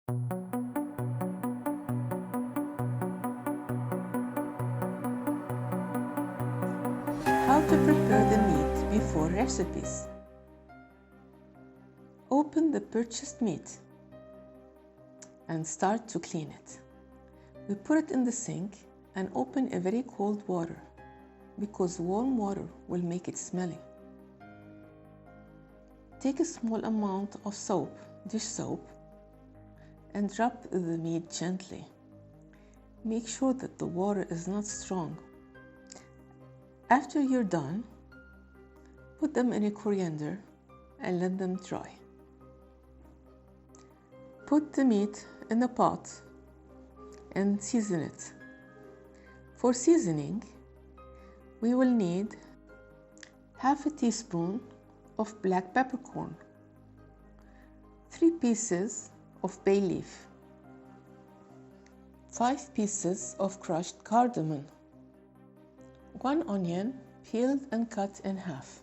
How to prepare the meat before recipes. Open the purchased meat and start to clean it. We put it in the sink and open a very cold water because warm water will make it smelly. Take a small amount of soap, dish soap, and rub the meat gently. Make sure that the water is not strong. After you're done, put them in a coriander and let them dry. Put the meat in a pot and season it. For seasoning, we will need half a teaspoon of black peppercorn, 3 pieces of bay leaf, 5 pieces of crushed cardamom, 1 onion peeled and cut in half,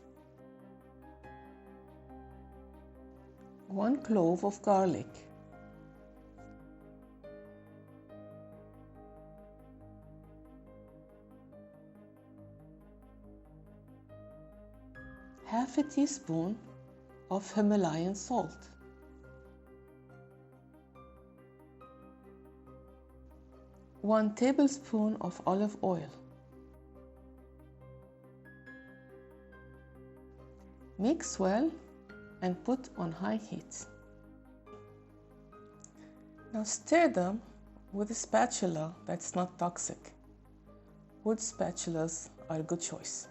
1 clove of garlic, half a teaspoon of Himalayan salt, 1 tablespoon of olive oil. Mix well and put on high heat. Now stir them with a spatula that's not toxic. Wood spatulas are a good choice.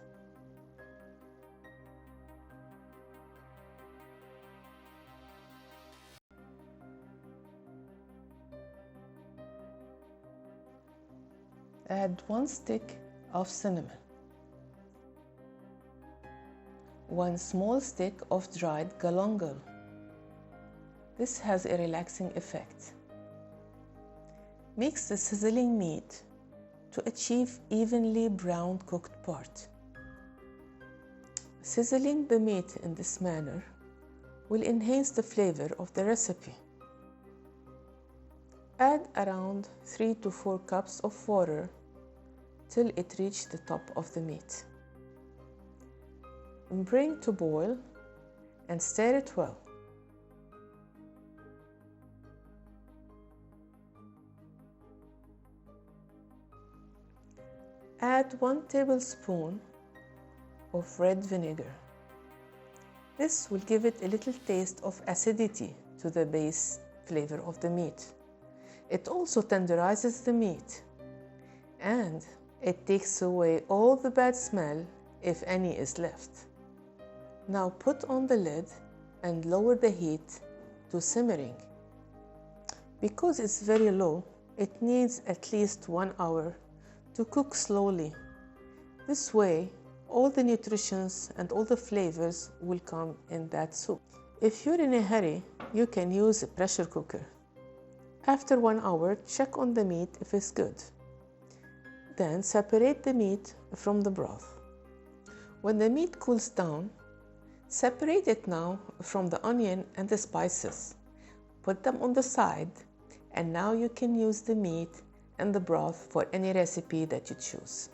Add 1 stick of cinnamon, 1 small stick of dried galangal. This has a relaxing effect. Mix the sizzling meat to achieve evenly browned cooked part. Sizzling the meat in this manner will enhance the flavor of the recipe. Add around 3 to 4 cups of water till it reaches the top of the meat. Bring to boil and stir it well. Add 1 tablespoon of red vinegar. This will give it a little taste of acidity to the base flavor of the meat. It also tenderizes the meat and it takes away all the bad smell if any is left. Now put on the lid and lower the heat to simmering. Because it's very low, it needs at least 1 hour to cook slowly. This way, all the nutrients and all the flavors will come in that soup. If you're in a hurry, you can use a pressure cooker. After 1 hour, check on the meat if it's good. Then separate the meat from the broth. When the meat cools down, separate it now from the onion and the spices. Put them on the side, and now you can use the meat and the broth for any recipe that you choose.